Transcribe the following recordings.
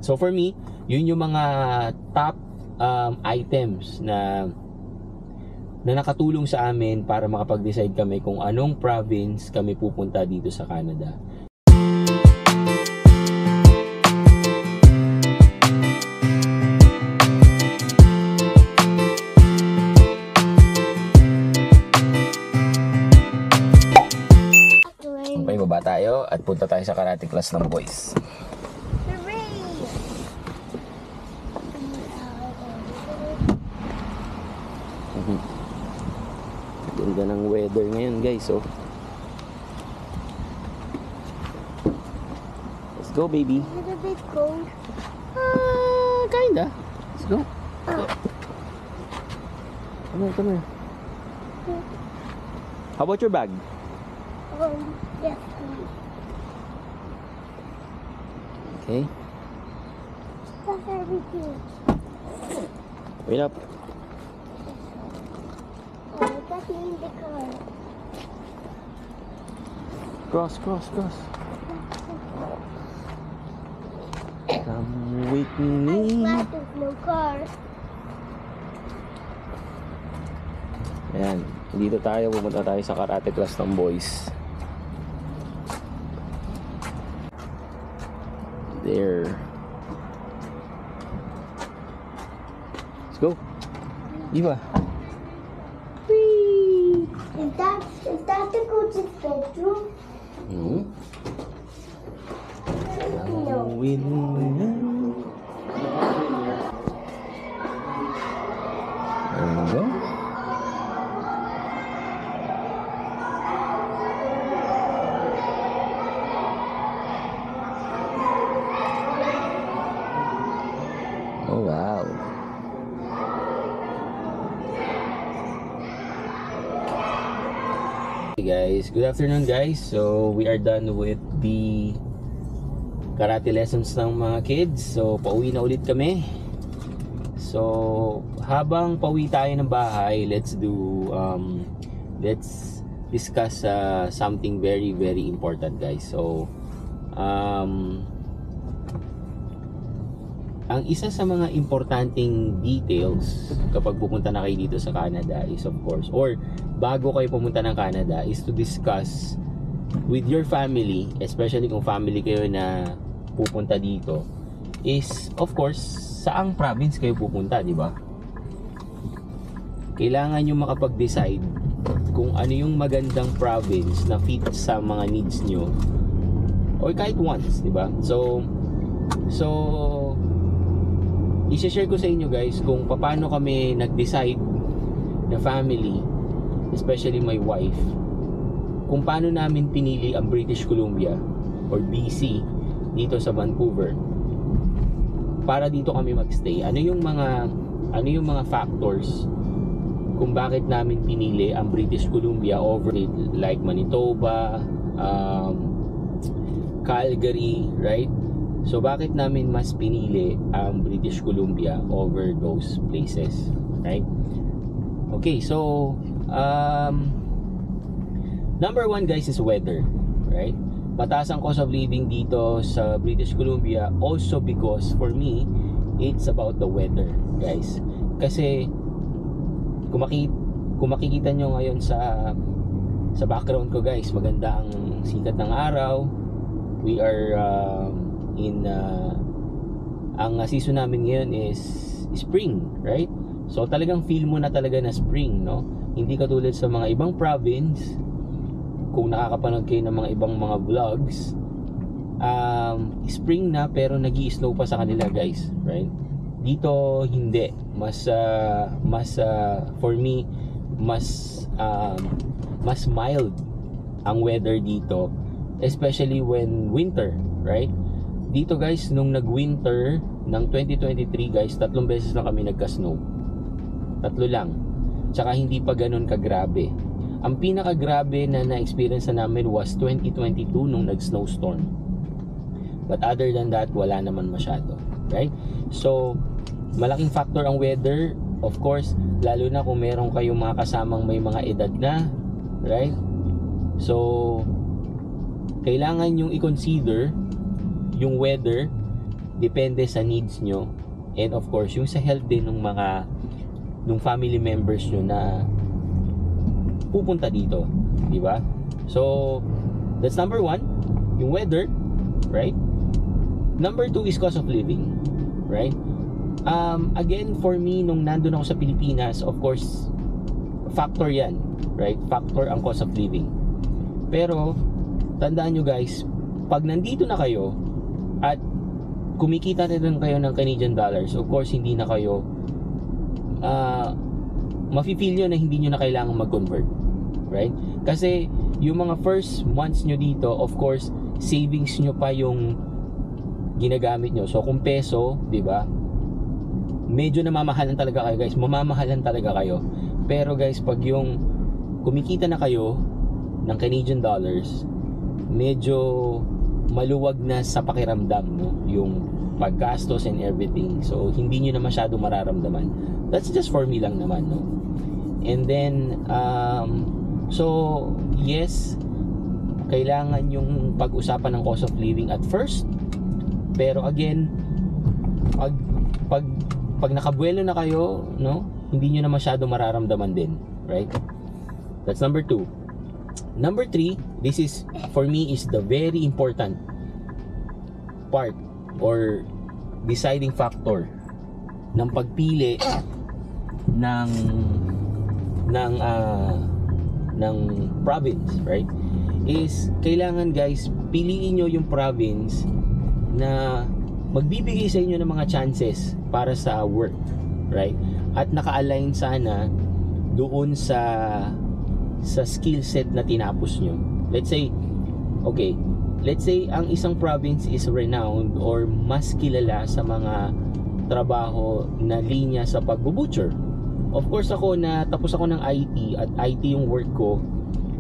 So for me, yun yung mga top items na nakatulong sa amin para makapag-decide kami kung anong province kami pupunta dito sa Canada. Okay, baba tayo at punta tayo sa karate class ng boys. Ganda ng weather ngayon, guys. Oh, let's go, baby. Is it a bit cold? Kinda. Let's go. Come here. How about your bag? Yes, please. Okay. That's everything. Wait up. Oh, that's in the car. Cross. Come with I'm me. glad there's no car. Ayan. Dito tayo. Pumunta tayo sa karate class ng boys. There. Let's go. Eva. Whee! Is that the coach's bedroom? No. No. There we go. Oh, wow. Hey guys, good afternoon guys. So we are done with the karate lessons ng mga kids. So pauwi na ulit kami. So habang pauwi tayo ng bahay, let's discuss something very important, guys. So ang isa sa mga importanteng details kapag pupunta na kayo dito sa Canada is, of course, or bago kayo pumunta ng Canada, is to discuss with your family, especially kung family kayo na pupunta dito, is of course saang province kayo pupunta, di ba? Kailangan nyo makapag-decide kung ano yung magandang province na fit sa mga needs nyo, or kahit once, di ba? So i-share ko sa inyo, guys, kung paano kami nag-decide na family, especially my wife, kung paano namin pinili ang British Columbia or BC dito sa Vancouver para dito kami magstay. Ano yung mga factors kung bakit namin pinili ang British Columbia over like Manitoba, Calgary, right? So bakit namin mas pinili ang British Columbia over those places, right? Okay, so number one, guys, is weather, right? Mataas ang cost of living dito sa British Columbia, also because for me it's about the weather, guys. Kasi kung makikita nyo ngayon sa background ko, guys, maganda ang sikat ng araw. We are ang season namin ngayon is spring, right? So talagang feel mo na talaga na spring, no? Hindi katulad sa mga ibang province. Kung nakakapanood kayo ng mga ibang mga vlogs, spring na pero nag-i-snow pa sa kanila, guys, right? Dito hindi, mas for me mas mild ang weather dito, especially when winter, right? Dito, guys, nung nag-winter ng 2023, guys, 3 beses na kami nagka-snow. 3 lang. Tsaka hindi pa ganun kagrabe. Ang pinakagrabe na na-experience na namin was 2022 nung nag-snowstorm. But other than that, wala naman masyado, right? So malaking factor ang weather, of course, lalo na kung meron kayong mga kasamang may mga edad na, right? So kailangan yung i-consider yung weather depende sa needs nyo, and of course yung sa health din ng mga nung family members nyo na pupunta dito, di ba? So that's number 1, yung weather, right? Number 2 is cost of living, right? Again, for me, nung nandun ako sa Pilipinas, of course, factor yan, right? Factor ang cost of living. Pero tandaan nyo guys, pag nandito na kayo at kumikita na rin kayo ng Canadian dollars, of course hindi na kayo mafe-feel nyo na hindi nyo na kailangan mag-convert, right? Kasi yung mga first months nyo dito, of course savings nyo pa yung ginagamit nyo. So kung peso, di ba, medyo namamahalan talaga kayo guys, mamamahalan talaga kayo. Pero guys, pag yung kumikita na kayo ng Canadian dollars, medyo maluwag na sa pakiramdam, no? Yung paggastos and everything. So hindi nyo na masyado mararamdaman. That's just for me lang naman, no? And then so yes, kailangan yung pag-usapan ng cost of living at first. Pero again, pag nakabuelo na kayo, no, hindi nyo na masyado mararamdaman din, right? That's number 2. Number 3, this is for me is the very important part or deciding factor ng pagpili ng province, right? Is kailangan guys, piliin nyo yung province na magbibigay sa inyo ng mga chances para sa work, right? At naka-align sana doon sa skill set na tinapos nyo. Let's say ang isang province is renowned or mas kilala sa mga trabaho na linya sa pagbo-butcher. Of course ako, na tapos ako ng IT at IT yung work ko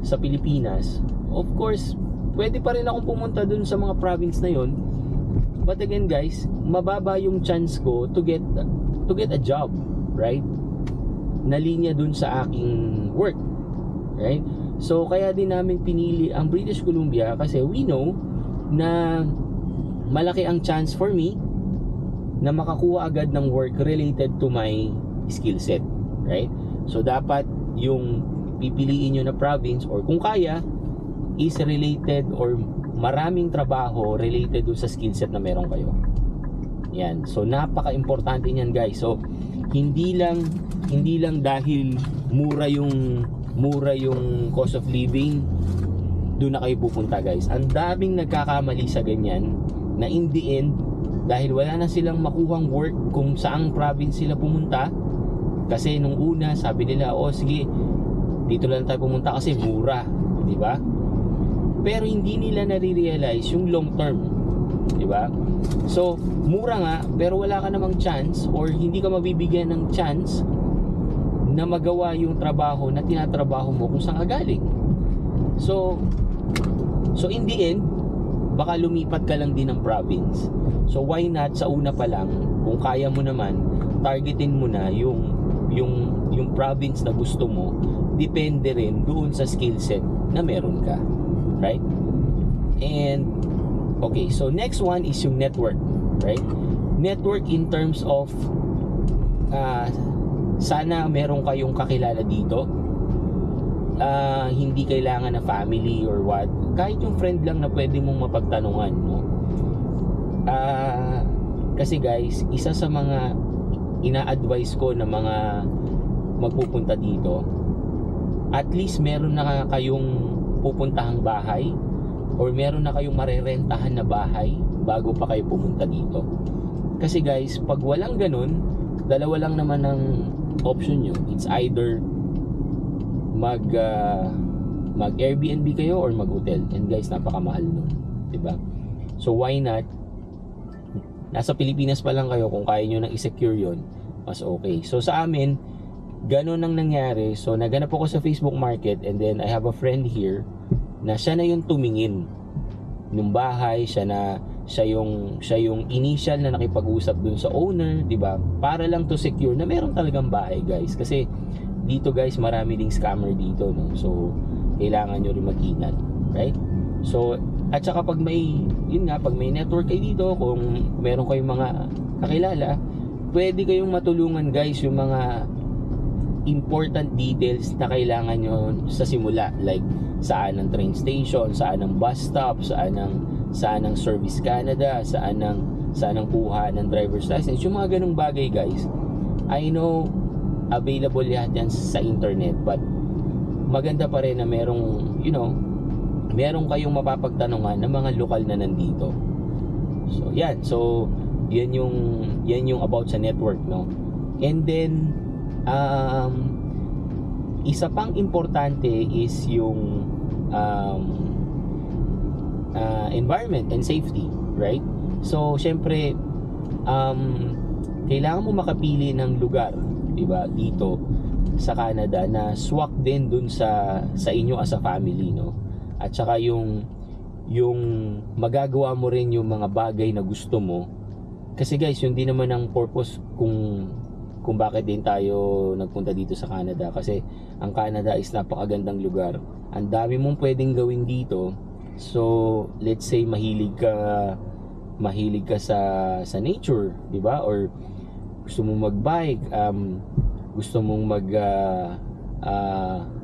sa Pilipinas. Of course, pwede pa rin akong pumunta dun sa mga province na yon. But again guys, mababa yung chance ko to get a job, right? Na linya dun sa aking work, right? So kaya din namin pinili ang British Columbia kasi we know na malaki ang chance for me na makakuha agad ng work related to my skill set, right? So dapat yung pipiliin nyo na province, or kung kaya, is related or maraming trabaho related do sa skill set na meron kayo. Yan. So napaka-importante niyan guys. So hindi lang dahil mura yung cost of living, doon na kayo pupunta guys. Ang daming nagkakamali sa ganyan na in the end, dahil wala na silang makuhang work kung saang province sila pumunta, kasi nung una sabi nila, oh sige, dito lang tayo pumunta kasi mura, di ba? Pero hindi nila nare-realize yung long term, di ba? So mura nga, pero wala ka namang chance or hindi ka mabibigyan ng chance na magawa yung trabaho na tinatrabaho mo kung saan ka galing. So in the end, baka lumipat ka lang din ng province. So why not sa una pa lang, kung kaya mo naman, targetin mo na yung province na gusto mo, depende rin doon sa skill set na meron ka, right? And okay, so next one is yung network, right? Network in terms of sana meron kayong kakilala dito. Hindi kailangan na family or what, kahit yung friend lang na pwede mong mapagtanungan, no? Kasi guys, isa sa mga ina-advise ko na mga magpupunta dito, at least meron na kayong pupuntahang bahay or meron na kayong marerentahan na bahay bago pa kayo pumunta dito. Kasi guys, pag walang ganun, dalawa lang naman ang option nyo. It's either mag Airbnb kayo or mag hotel, and guys, napakamahal nun, diba? So why not, nasa Pilipinas pa lang kayo, kung kaya nyo nang i-secure yon, mas okay. So sa amin, ganun ang nangyari. So naganap ako sa Facebook Market, and then I have a friend here na siya na yung tumingin ng bahay, siya yung initial na nakipag-usap dun sa owner, diba? Para lang to secure na meron talagang bahay guys, kasi dito guys, marami ding scammer dito, no? So kailangan nyo rin mag-ingat, right? So At saka pag may, yun nga, pag may network kayo dito, kung meron kayong mga kakilala, pwede kayong matulungan guys yung mga important details na kailangan nyo sa simula, like saan ang train station, saan ang bus stop, saan ang Service Canada, saan ang kuha ng driver's license, yung mga ganung bagay guys. I know available lahat yan sa internet, but maganda pa rin na merong, you know, meron kayong mapapagtanungan ng mga lokal na nandito. So yan, so yan yung about sa network, no. And then isa pang importante is yung environment and safety, right? So syempre kailangan mo makapili ng lugar, diba, dito sa Canada na swak din dun sa inyo as a family, no. At saka yung magagawa mo rin yung mga bagay na gusto mo. Kasi guys, yun din naman ang purpose kung bakit din tayo nagpunta dito sa Canada. Kasi ang Canada is napakagandang lugar. Ang dami mong pwedeng gawin dito. So let's say mahilig ka sa nature, di ba? Or gusto mong magbike, gusto mong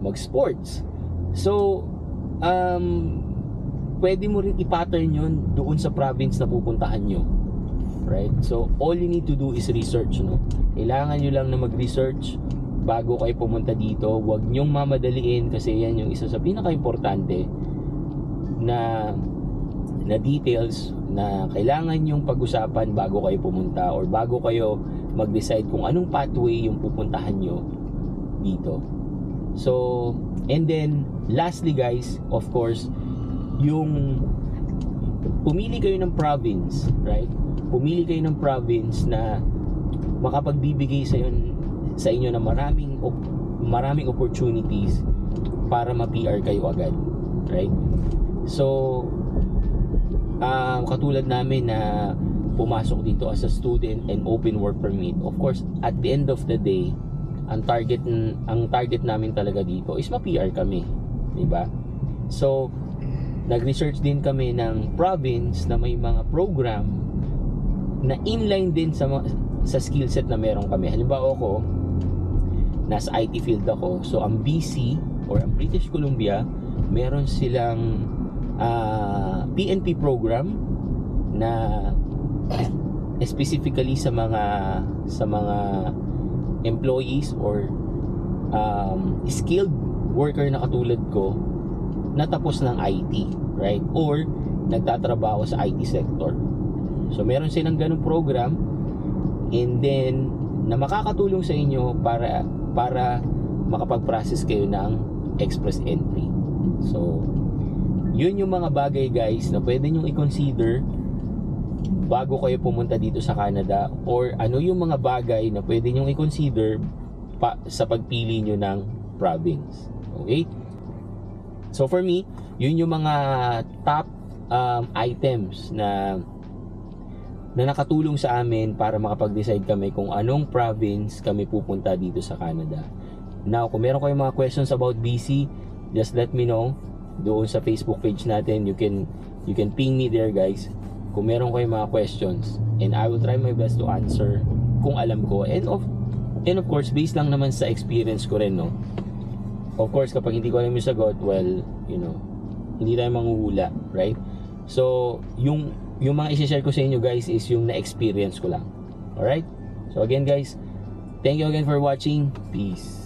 mag-sports. So pwede mo rin i-pattern yun doon sa province na pupuntahan nyo, right? So all you need to do is research, no? Kailangan nyo lang na mag-research bago kayo pumunta dito. Huwag nyong mamadaliin, kasi yan yung isa sa pinaka-importante na details na kailangan nyong pag-usapan bago kayo pumunta or bago kayo mag-decide kung anong pathway yung pupuntahan nyo dito. So, and then lastly guys, of course, yung pumili kayo ng province, right? Pumili kayo ng province na makapagbibigay sa inyo ng maraming opportunities para ma-PR kayo agad, right? So katulad namin na pumasok dito as a student and open work permit, of course at the end of the day, ang target namin talaga dito is ma-PR kami, di ba? So nag-research din kami ng province na may mga program na inline din sa skill set na meron kami. Halimbawa ako, nasa IT field ako. So ang BC or ang British Columbia, meron silang PNP program na specifically sa mga employees or skilled worker na katulad ko na tapos ng IT, right? Or nagtatrabaho sa IT sector. So meron silang ganung program, and then na makakatulong sa inyo para makapag-process kayo ng express entry. So yun yung mga bagay guys na pwede nyo i-consider bago kayo pumunta dito sa Canada, or ano yung mga bagay na pwede nyo i-consider sa pagpili nyo ng province. Okay? So for me, yun yung mga top items na nakatulong sa amin para makapag-decide kami kung anong province kami pupunta dito sa Canada. Now, kung meron kayong mga questions about BC, just let me know doon sa Facebook page natin. You can ping me there guys kung meron kayong mga questions, and I will try my best to answer kung alam ko, and of course based lang naman sa experience ko rin, no. Of course kapag hindi ko alam yung sagot, well, you know, hindi tayo manghuhula, right? So yung mga i-share ko sa inyo guys is yung na-experience ko lang. Alright? So again guys, thank you again for watching. Peace.